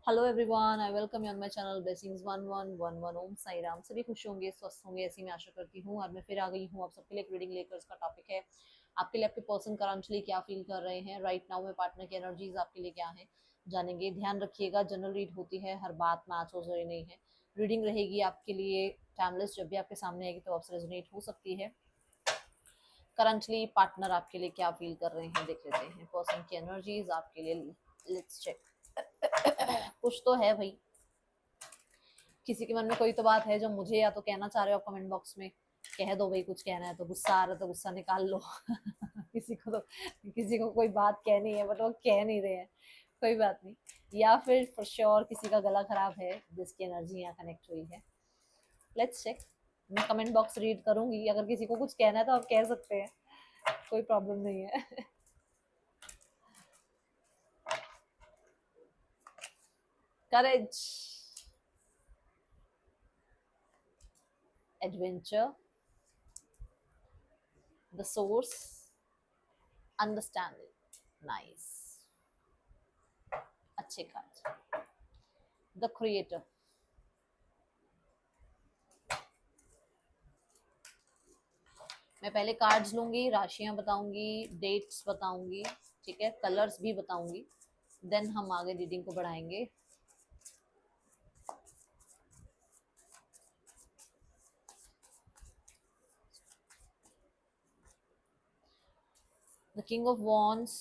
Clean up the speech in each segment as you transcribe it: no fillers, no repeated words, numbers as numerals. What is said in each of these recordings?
Hello everyone, I welcome you on my channel blessings 1111। ओम साई राम। सभी खुश होंगे, स्वस्थ होंगे, ऐसी मैं आशा करती हूँ। और मैं फिर आ गई हूँ आप सबके लिए एक रीडिंग लेकर। इसका टॉपिक है आपके लिए आपके पर्सन करंटली क्या फील कर रहे हैं राइट नाउ में। पार्टनर की एनर्जीज आपके लिए क्या है जानेंगे। ध्यान रखिएगा, जनरल रीड होती है, हर बात मैच हो रही नहीं है। रीडिंग रहेगी आपके लिए टाइमलेस, जब भी आपके सामने आएगी तो आपसे रेजोनेट हो सकती है। करंटली पार्टनर आपके लिए क्या फील कर रहे हैं देख लेते हैं। पर्सन की एनर्जीज आपके लिए, लेट्स चेक। कुछ तो है भाई, किसी के मन में कोई तो बात है जो मुझे या तो कहना चाह रहे हो आप कमेंट बॉक्स में। कह दो भाई, कुछ कहना है तो। गुस्सा आ रहा है तो गुस्सा निकाल लो। किसी को कोई बात कहनी है बट वो कह नहीं रहे हैं, कोई बात नहीं। या फिर फॉर श्योर किसी का गला खराब है जिसकी एनर्जी यहाँ कनेक्ट हुई है। Let's check. मैं कमेंट बॉक्स रीड करूंगी, अगर किसी को कुछ कहना है तो आप कह सकते हैं, कोई प्रॉब्लम नहीं है। Courage, adventure, the source, understanding, nice, अच्छे कार्ड, द क्रिएटर। मैं पहले कार्ड्स लूंगी, राशियां बताऊंगी, डेट्स बताऊंगी, ठीक है, कलर्स भी बताऊंगी, देन हम आगे रीडिंग को बढ़ाएंगे। The king of wands,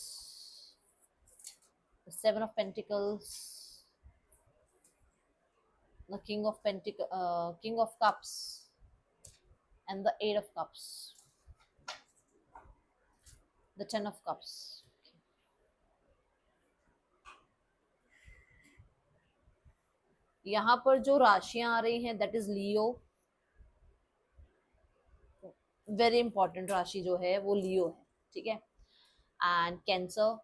the seven of pentacles, the king of cups and the eight of cups, the ten of cups. यहाँ पर जो राशियां आ रही हैं that is Leo. Very important राशि जो है वो लियो है, ठीक है। एंड कैंसर,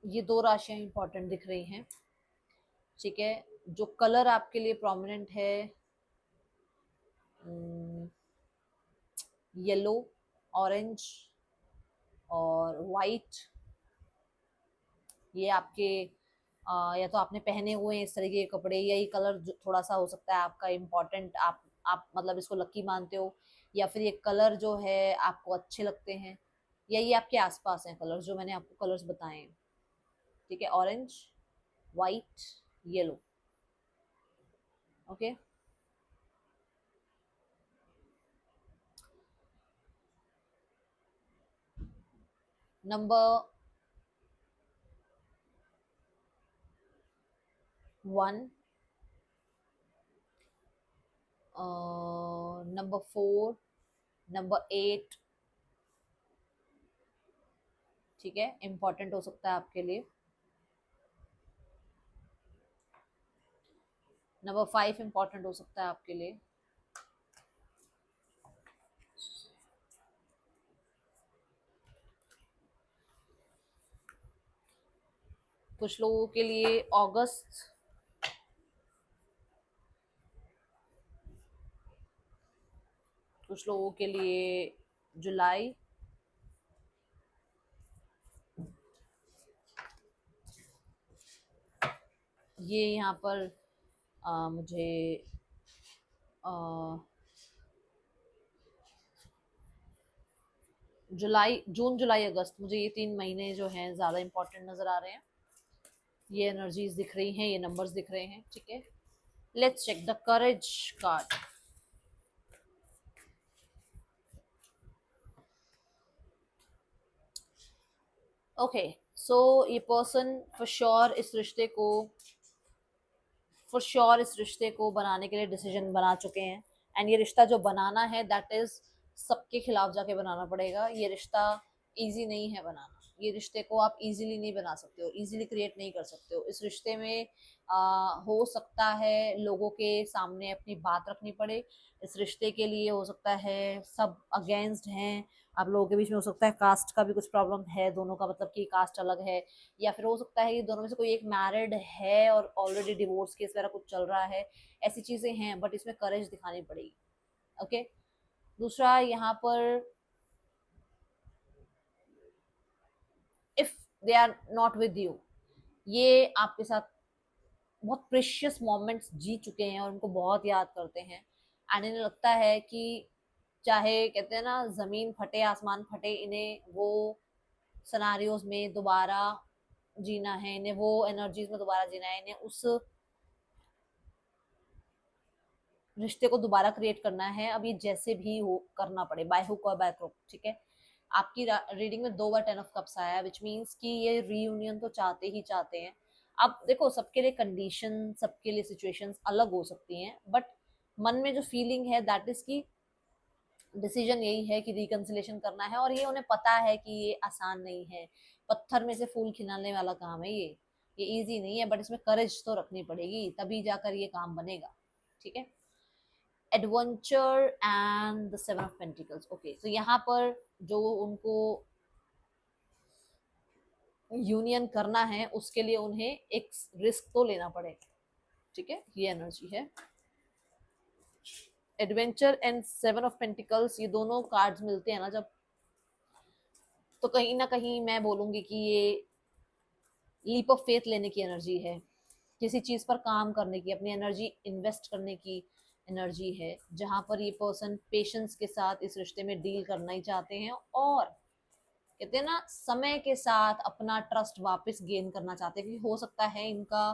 ये दो राशियां इंपॉर्टेंट दिख रही हैं, ठीक है। जो कलर आपके लिए प्रोमिनेंट है, येलो, ऑरेंज और वाइट, ये आपके या तो आपने पहने हुए हैं इस तरीके के कपड़े, या ये कलर जो थोड़ा सा हो सकता है आपका इम्पोर्टेंट, आप मतलब इसको लकी मानते हो, या फिर ये कलर जो है आपको अच्छे लगते हैं, या ये आपके आसपास हैं कलर्स जो मैंने आपको कलर्स बताए हैं, ठीक है। Orange, white, yellow, okay. Number 1, number 4, number 8, ठीक है, इंपॉर्टेंट हो सकता है आपके लिए। नंबर 5 इंपॉर्टेंट हो सकता है आपके लिए। कुछ लोगों के लिए अगस्त, कुछ लोगों के लिए जुलाई, ये यहाँ पर मुझे आ, जुलाई, जून, जुलाई, अगस्त, मुझे ये 3 महीने जो हैं ज़्यादा इंपॉर्टेंट नज़र आ रहे हैं। ये एनर्जीज दिख रही हैं, ये नंबर्स दिख रहे हैं, ठीक है। Let's check the courage card. Okay, so ये पर्सन फॉर श्योर इस रिश्ते को बनाने के लिए डिसीजन बना चुके हैं। एंड ये रिश्ता जो बनाना है दैट इज सबके खिलाफ जाके बनाना पड़ेगा। ये रिश्ता इजी नहीं है बनाना। ये रिश्ते को आप इजीली नहीं बना सकते हो, इजीली क्रिएट नहीं कर सकते हो। इस रिश्ते में हो सकता है लोगों के सामने अपनी बात रखनी पड़े। इस रिश्ते के लिए हो सकता है सब अगेंस्ट हैं। आप लोगों के बीच में हो सकता है कास्ट का भी कुछ प्रॉब्लम है, दोनों का मतलब कि कास्ट अलग है, या फिर हो सकता है कि दोनों में से कोई एक मैरिड है और ऑलरेडी डिवोर्स केस वगैरह कुछ चल रहा है। ऐसी चीजें हैं, बट इसमें करेज दिखानी पड़ेगी, ओके। दूसरा यहाँ पर they are not with you, ये आपके साथ बहुत प्रेशियस मोमेंट्स जी चुके हैं और उनको बहुत याद करते हैं। एंड इन्हें लगता है कि चाहे कहते हैं ना जमीन फटे आसमान फटे, इन्हें वो सिनारियोज में दोबारा जीना है, इन्हें वो एनर्जीज में दोबारा जीना है, इन्हें उस रिश्ते को दोबारा क्रिएट करना है। अब ये जैसे भी हो करना पड़े, बाय हुक और बाय क्रुक, ठीक है। आपकी रीडिंग में 2 बार 10 ऑफ कप्स आया, विच मीन्स कि ये रीयूनियन तो चाहते ही चाहते हैं। अब देखो सबके लिए कंडीशन, सबके लिए सिचुएशंस अलग हो सकती हैं, बट मन में जो फीलिंग है दैट इज की डिसीजन यही है कि रिकंसिलेशन करना है। और ये उन्हें पता है कि ये आसान नहीं है, पत्थर में से फूल खिलाने वाला काम है ये इजी नहीं है, बट इसमें करेज तो रखनी पड़ेगी, तभी जाकर ये काम बनेगा, ठीक है। Adventure and the 7 of pentacles, okay. तो यहाँ पर जो उनको यूनियन करना है उसके लिए उन्हें एक रिस्क तो लेना पड़ेगा, ठीक है, ये एनर्जी है। एडवेंचर एंड 7 ऑफ पेंटिकल्स, ये दोनों कार्ड्स मिलते हैं ना जब, तो कहीं ना कहीं मैं बोलूंगी कि ये लीप ऑफ फेथ लेने की एनर्जी है, किसी चीज पर काम करने की, अपनी एनर्जी इन्वेस्ट करने की एनर्जी है, जहां पर ये पर्सन पेशेंस के साथ इस रिश्ते में डील करना ही चाहते हैं और कहते हैं ना समय के साथ अपना ट्रस्ट वापस गेन करना चाहते हैं। क्योंकि हो सकता है इनका,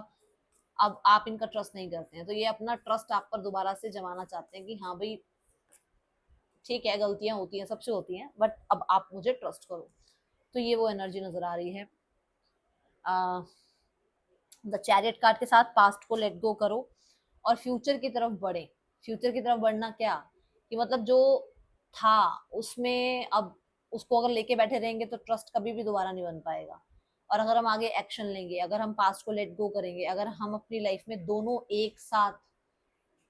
अब आप इनका ट्रस्ट नहीं करते हैं तो ये अपना ट्रस्ट आप पर दोबारा से जमाना चाहते हैं कि हाँ भाई ठीक है, गलतियां होती हैं, सबसे होती हैं, बट अब आप मुझे ट्रस्ट करो। तो ये वो एनर्जी नजर आ रही है। द चैरियट कार्ड के साथ पास्ट को लेट गो करो और फ्यूचर की तरफ बढ़े। फ्यूचर की तरफ बढ़ना क्या, कि मतलब जो था उसमें अब उसको अगर लेके बैठे रहेंगे तो ट्रस्ट कभी भी दोबारा नहीं बन पाएगा। और अगर हम आगे एक्शन लेंगे, अगर हम पास्ट को लेट गो करेंगे, अगर हम अपनी लाइफ में दोनों एक साथ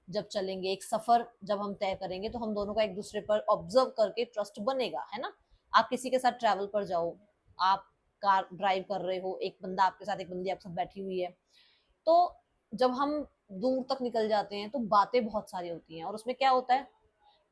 जब चलेंगे, एक सफर जब हम तय करेंगे, तो हम दोनों का एक दूसरे पर ऑब्जर्व करके ट्रस्ट बनेगा, है ना। आप किसी के साथ ट्रैवल पर जाओ, आप कार ड्राइव कर रहे हो, एक बंदा आपके साथ, एक बंदी आपके साथ बैठी हुई है, तो जब हम दूर तक निकल जाते हैं तो बातें बहुत सारी होती हैं और उसमें क्या होता है,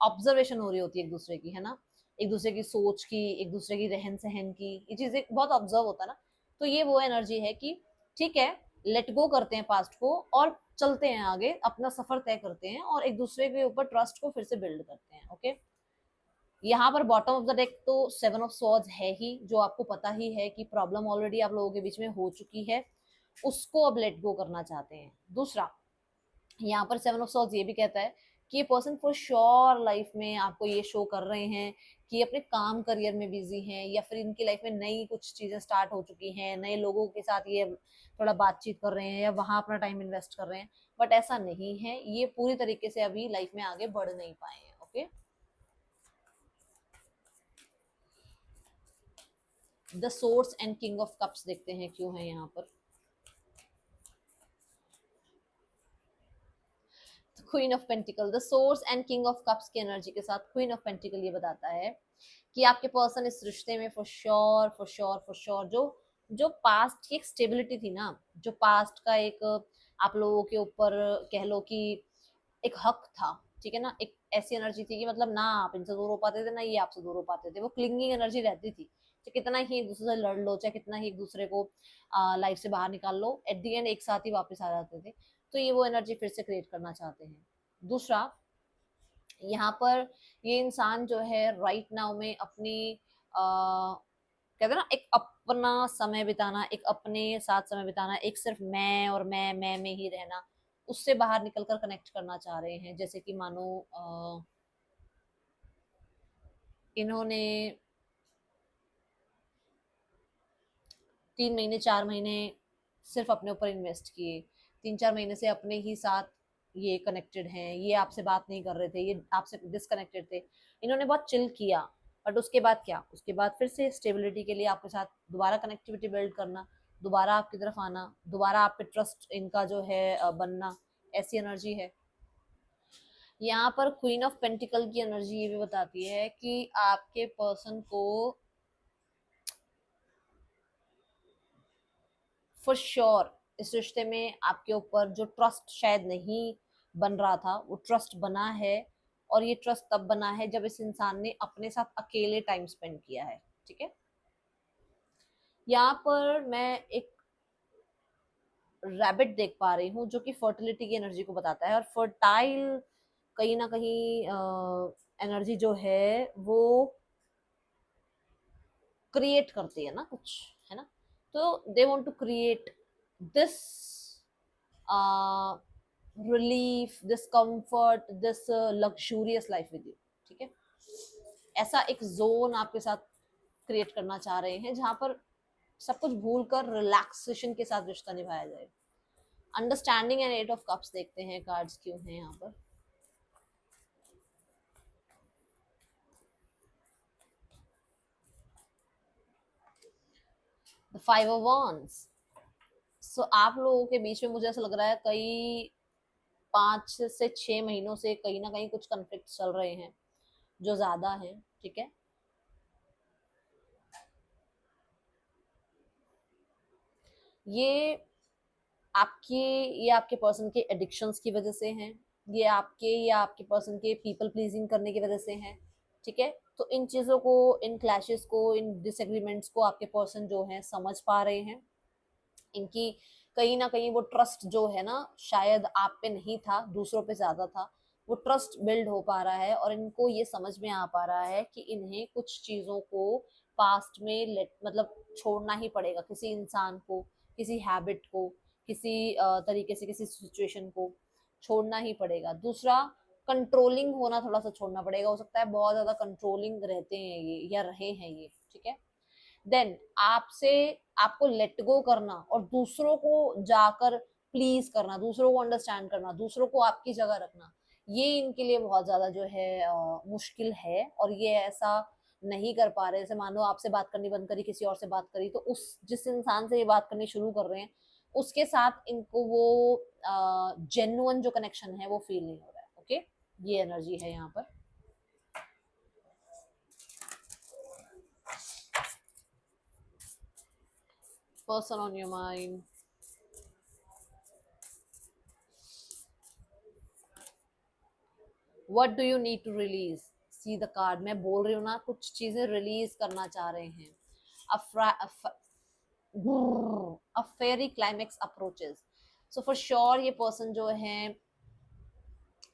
ऑब्जर्वेशन हो रही होती है एक दूसरे की, है ना, एक दूसरे की सोच की, एक दूसरे की रहन सहन की, ये चीजें बहुत ऑब्जर्व होता है ना। तो ये वो एनर्जी है कि ठीक है, लेट गो करते हैं पास्ट को और चलते हैं आगे, अपना सफर तय करते हैं और एक दूसरे के ऊपर ट्रस्ट को फिर से बिल्ड करते हैं, ओके। यहाँ पर बॉटम ऑफ द डेक तो 7 ऑफ स्वॉर्ड्स है ही, जो आपको पता ही है कि प्रॉब्लम ऑलरेडी आप लोगों के बीच में हो चुकी है, उसको अब लेट गो करना चाहते हैं। दूसरा, यहाँ पर 7 ऑफ स्वॉर्ड्स ये भी कहता है कि ये पर्सन फॉर श्योर लाइफ में आपको ये शो कर रहे हैं कि अपने काम करियर में बिजी हैं, या फिर इनकी लाइफ में नई कुछ चीजें स्टार्ट हो चुकी हैं, नए लोगों के साथ ये थोड़ा बातचीत कर रहे हैं या वहां अपना टाइम इन्वेस्ट कर रहे हैं, बट ऐसा नहीं है, ये पूरी तरीके से अभी लाइफ में आगे बढ़ नहीं पाए हैं, okay. The source and king of cups देखते हैं क्यों है यहाँ पर। Queen of pentacle, the source and king of cups की एनर्जी के साथ क्वीन ऑफ पेंटिकल ये बताता है कि आपके पर्सन इस रिश्ते में फॉर श्योर जो जो पास्ट की एक स्टेबिलिटी थी ना, जो पास्ट का एक आप लोगों के ऊपर कह लो कि एक हक था, ठीक है ना, एक ऐसी एनर्जी थी कि मतलब ना आप इनसे दूर हो पाते थे ना ये आपसे दूर हो पाते थे, वो क्लिंगिंग एनर्जी रहती थी, चाहे कितना ही एक दूसरे से लड़ लो, चाहे कितना ही एक दूसरे को लाइफ से बाहर निकाल लो, एट दी एंड एक साथ ही वापस आ जाते थे। तो ये वो एनर्जी फिर से क्रिएट करना चाहते हैं। दूसरा, यहाँ पर ये इंसान जो है राइट नाउ में अपनी कहते हैं ना एक अपना समय बिताना, एक अपने साथ समय बिताना, एक सिर्फ मैं और मैं में ही रहना, उससे बाहर निकलकर कनेक्ट करना चाह रहे हैं। जैसे कि मानो इन्होंने 3 महीने 4 महीने सिर्फ अपने ऊपर इन्वेस्ट किए, 3-4 महीने से अपने ही साथ ये कनेक्टेड हैं, ये आपसे बात नहीं कर रहे थे, ये आपसे डिसकनेक्टेड थे, इन्होंने बहुत चिल किया, बट उसके बाद क्या, उसके बाद फिर से स्टेबिलिटी के लिए आपके साथ दोबारा कनेक्टिविटी बिल्ड करना, दोबारा आपकी तरफ आना, दोबारा आप पे ट्रस्ट इनका जो है बनना, ऐसी एनर्जी है। यहाँ पर क्वीन ऑफ पेंटिकल की एनर्जी ये भी बताती है कि आपके पर्सन को फॉर श्योर इस रिश्ते में आपके ऊपर जो ट्रस्ट शायद नहीं बन रहा था वो ट्रस्ट बना है, और ये ट्रस्ट तब बना है जब इस इंसान ने अपने साथ अकेले टाइम स्पेंड किया है, ठीक है। यहाँ पर मैं एक रैबिट देख पा रही हूँ जो कि फर्टिलिटी की एनर्जी को बताता है, और फर्टाइल कहीं ना कहीं एनर्जी जो है वो क्रिएट करती है ना कुछ, है ना। तो they want to create this relief, this comfort, this luxurious life with you, ठीक है। ऐसा एक जोन आपके साथ क्रिएट करना चाह रहे हैं जहां पर सब कुछ भूलकर रिलैक्सेशन के साथ रिश्ता निभाया जाए। अंडरस्टैंडिंग एंड 8 ऑफ कप्स देखते हैं कार्ड्स क्यों हैं यहाँ पर। The 5 of wands। सो आप लोगों के बीच में मुझे ऐसा लग रहा है कई 5 से 6 महीनों से कहीं ना कहीं कुछ कन्फ्लिक्ट चल रहे हैं जो ज्यादा है, ठीक है। ये आपके ये आपके पर्सन के एडिक्शंस की वजह से हैं, ये आपके या आपके पर्सन के पीपल प्लीजिंग करने की वजह से हैं, ठीक है। तो इन चीजों को, इन क्लैशेस को, इन डिसएग्रीमेंट्स को आपके पर्सन जो है समझ पा रहे हैं। इनकी कहीं ना कहीं वो ट्रस्ट जो है ना, शायद आप पे नहीं था, दूसरों पे ज्यादा था, वो ट्रस्ट बिल्ड हो पा रहा है, और इनको ये समझ में आ पा रहा है कि इन्हें कुछ चीजों को पास्ट में मतलब छोड़ना ही पड़ेगा, किसी इंसान को, किसी हैबिट को, किसी तरीके से किसी सिचुएशन को छोड़ना ही पड़ेगा। दूसरा, कंट्रोलिंग होना थोड़ा सा छोड़ना पड़ेगा। हो सकता है बहुत ज्यादा कंट्रोलिंग रहते हैं ये या रहे हैं ये, ठीक है। देन आपसे, आपको लेट गो करना और दूसरों को जाकर प्लीज करना, दूसरों को अंडरस्टैंड करना, दूसरों को आपकी जगह रखना, ये इनके लिए बहुत ज्यादा जो है मुश्किल है। और ये ऐसा नहीं कर पा रहे। जैसे मान लो आपसे बात करनी बंद करी, किसी और से बात करी, तो उस जिस इंसान से ये बात करनी शुरू कर रहे हैं उसके साथ इनको वो जेन्युइन जो कनेक्शन है वो फील नहीं हो रहा है, ओके। ये एनर्जी है यहाँ पर। Person on your mind, what do you need to release, see the card. मैं बोल रही हूँ ना, कुछ चीजें रिलीज करना चाह रहे हैं। A fairy climax approaches. So for sure ये पर्सन जो है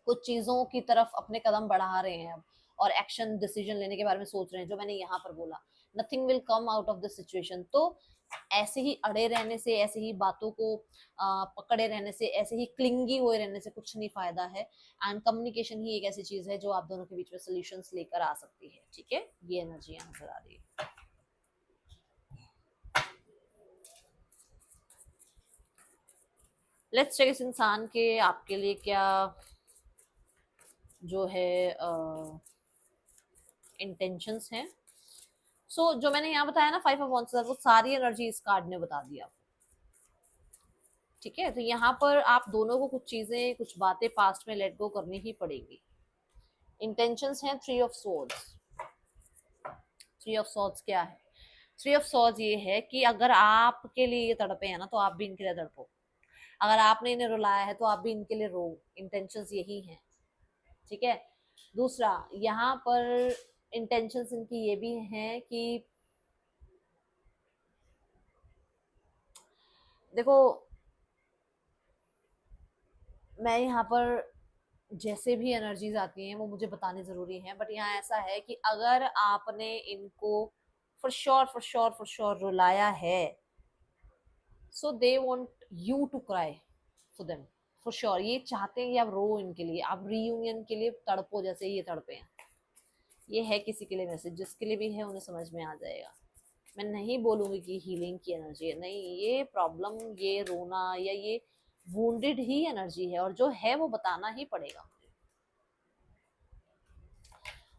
कुछ चीजों की तरफ अपने कदम बढ़ा रहे हैं अब, और एक्शन डिसीजन लेने के बारे में सोच रहे हैं, जो मैंने यहाँ पर बोला। Nothing will come out of this situation. तो ऐसे ही अड़े रहने से, ऐसे ही बातों को पकड़े रहने से, ऐसे ही क्लिंगी हुए रहने से कुछ नहीं फायदा है। एंड कम्युनिकेशन ही एक ऐसी चीज है जो आप दोनों के बीच में सोल्यूशंस लेकर आ सकती है, ठीक है। ये एनर्जी यहाँ नजर आ रही है। लेट्स चेक इस इंसान के आपके लिए क्या जो है इंटेंशंस हैं। सो जो मैंने यहाँ बताया ना 5 ऑफ wands, वो सारी एनर्जी इस कार्ड ने बता दिया, ठीक है। तो यहाँ पर आप दोनों को कुछ चीजें, कुछ बातें पास्ट में लेट गो करनी ही पड़ेगी। इंटेंशंस हैं 3 ऑफ swords। 3 ऑफ swords क्या है? 3 ऑफ swords ये है कि अगर आपके लिए ये तड़पे हैं ना, तो आप भी इनके लिए तड़पो। अगर आपने इन्हें रुलाया है तो आप भी इनके लिए रो। इंटेंशंस यही हैं, ठीक है। दूसरा, यहाँ पर इंटेंशंस इनकी ये भी हैं कि देखो, मैं यहाँ पर जैसे भी एनर्जीज आती हैं वो मुझे बतानी जरूरी है, बट यहाँ ऐसा है कि अगर आपने इनको for sure for sure for sure रुलाया है, so they want you to cry for them, for sure. ये चाहते हैं कि आप रो इनके लिए, आप रीयूनियन के लिए तड़पो जैसे ये तड़पे हैं। ये है किसी के लिए मैसेज, जिसके लिए भी है उन्हें समझ में आ जाएगा। मैं नहीं बोलूंगी कि हीलिंग की एनर्जी है, नहीं, ये प्रॉब्लम, ये रोना या ये वुंडेड ही एनर्जी है, और जो है वो बताना ही पड़ेगा।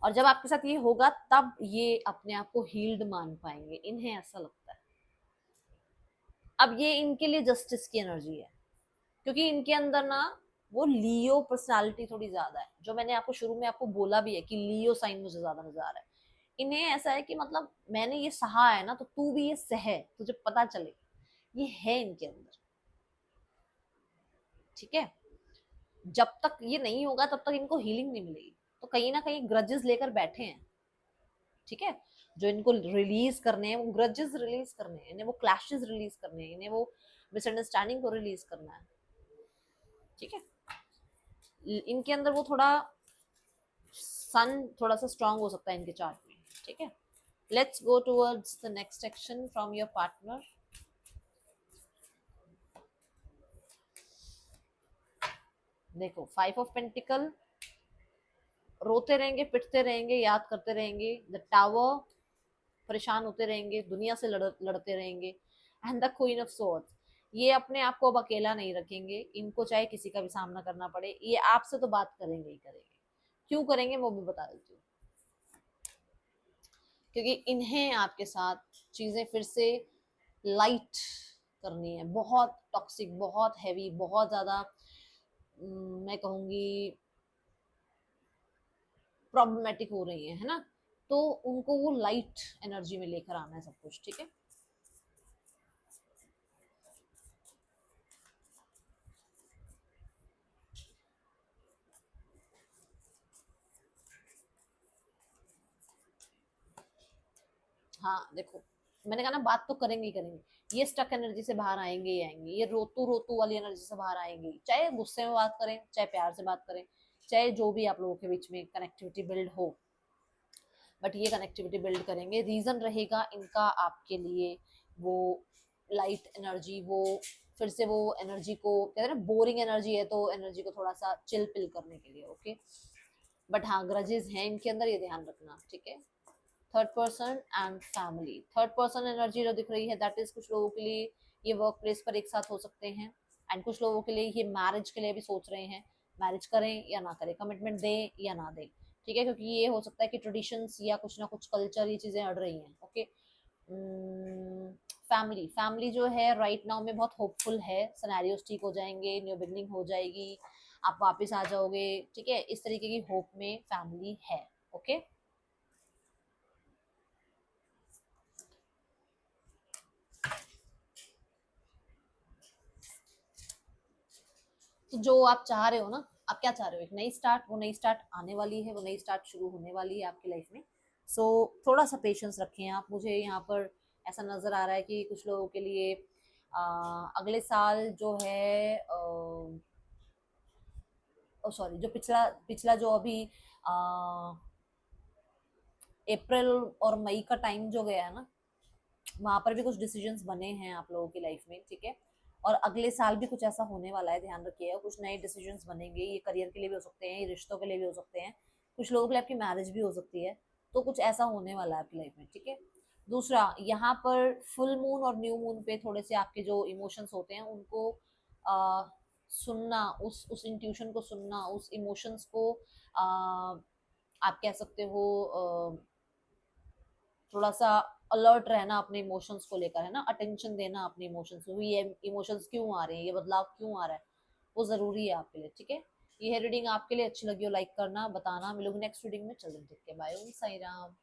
और जब आपके साथ ये होगा तब ये अपने आप को हील्ड मान पाएंगे, इन्हें ऐसा लगता है। अब ये इनके लिए जस्टिस की एनर्जी है, क्योंकि इनके अंदर ना वो लियो पर्सनालिटी थोड़ी ज्यादा है, जो मैंने आपको शुरू में आपको बोला भी है कि लियो साइन मुझे ज्यादा नजर आ रहा है। इन्हें ऐसा है कि मतलब मैंने ये सहा है ना, तो तू भी ये सह, तुझे पता चले। ये है इनके अंदर, ठीक है। जब तक ये नहीं होगा तब तक इनको हीलिंग नहीं मिलेगी, तो कहीं ना कहीं ग्रजेस लेकर बैठे हैं, ठीक है। जो इनको रिलीज करने हैं, वो ग्रजेस रिलीज करने हैं, इन्हें वो क्लैशेस रिलीज करने हैं, इन्हें वो मिसअंडरस्टैंडिंग को रिलीज करना है, ठीक है। इनके अंदर वो थोड़ा सन थोड़ा सा स्ट्रांग हो सकता है इनके चार्ट में, ठीक है। Let's go towards the next section from your partner. देखो 5 ऑफ पेंटिकल, रोते रहेंगे, पिटते रहेंगे, याद करते रहेंगे। द टावर, परेशान होते रहेंगे, दुनिया से लड़ते रहेंगे। And the queen of swords, ये अपने आप को अब अकेला नहीं रखेंगे, इनको चाहे किसी का भी सामना करना पड़े, ये आपसे तो बात करेंगे ही करेंगे। क्यों करेंगे वो भी बता देती हूँ। क्योंकि इन्हें आपके साथ चीजें फिर से लाइट करनी है, बहुत टॉक्सिक, बहुत हैवी, बहुत ज्यादा मैं कहूंगी प्रॉब्लमेटिक हो रही है ना, तो उनको वो लाइट एनर्जी में लेकर आना है सब कुछ, ठीक है। हाँ देखो, मैंने कहा ना बात तो करेंगे ही करेंगे, ये स्टक एनर्जी से बाहर आएंगे ही आएंगे, ये रोतू रोतू वाली एनर्जी से बाहर आएंगे, चाहे गुस्से में बात करें, चाहे प्यार से बात करें, चाहे जो भी आप लोगों के बीच में कनेक्टिविटी बिल्ड हो, बट ये कनेक्टिविटी बिल्ड करेंगे। रीजन रहेगा इनका आपके लिए वो लाइट एनर्जी, वो फिर से वो एनर्जी को कहते हैं ना, बोरिंग एनर्जी है तो एनर्जी को थोड़ा सा चिल पिल करने के लिए, ओके। बट हाँ ग्रजेस हैं इनके अंदर, ये ध्यान रखना, ठीक है। Third person and family, third person energy जो दिख रही है दैट इज कुछ लोगों के लिए ये वर्क प्लेस पर एक साथ हो सकते हैं, एंड कुछ लोगों के लिए ये मैरिज के लिए भी सोच रहे हैं, मैरिज करें या ना करें, कमिटमेंट दें या ना दें, ठीक है। क्योंकि ये हो सकता है कि ट्रेडिशंस या कुछ ना कुछ कल्चर, ये चीजें अड़ रही हैं, ओके। फैमिली, फैमिली जो है राइट नाउ में बहुत होपफुल है, सिनेरियोस ठीक हो जाएंगे, न्यू बिगनिंग हो जाएगी, आप वापस आ जाओगे, ठीक है, इस तरीके की होप में फैमिली है, ओके। तो जो आप चाह रहे हो ना, आप क्या चाह रहे हो, एक नई स्टार्ट, वो नई स्टार्ट आने वाली है, वो नई स्टार्ट शुरू होने वाली है आपकी लाइफ में। सो थोड़ा सा पेशेंस रखें आप। मुझे यहाँ पर ऐसा नजर आ रहा है कि कुछ लोगों के लिए अगले साल जो है सॉरी, जो पिछला पिछला जो अभी अप्रैल और मई का टाइम जो गया है ना, वहां पर भी कुछ डिसीजंस बने हैं आप लोगों की लाइफ में, ठीक है। और अगले साल भी कुछ ऐसा होने वाला है, ध्यान रखिएगा, कुछ नए डिसीजंस बनेंगे, ये करियर के लिए भी हो सकते हैं, ये रिश्तों के लिए भी हो सकते हैं, कुछ लोगों के लिए आपकी मैरिज भी हो सकती है, तो कुछ ऐसा होने वाला है आपकी लाइफ में, ठीक है। दूसरा, यहाँ पर फुल मून और न्यू मून पे थोड़े से आपके जो इमोशंस होते हैं उनको आ, सुनना, उस इंट्यूशन को सुनना, उस इमोशंस को आप कह सकते हो थोड़ा सा अलर्ट रहना अपने इमोशंस को लेकर, है ना, अटेंशन देना अपने इमोशंस को, ये इमोशंस क्यों आ रहे हैं, ये बदलाव क्यों आ रहा है, वो जरूरी है आपके लिए, ठीक है। ये रीडिंग आपके लिए अच्छी लगी हो लाइक करना, बताना। मिलोगे नेक्स्ट रीडिंग में, चलो ठीक है, बाय, ओम साई राम।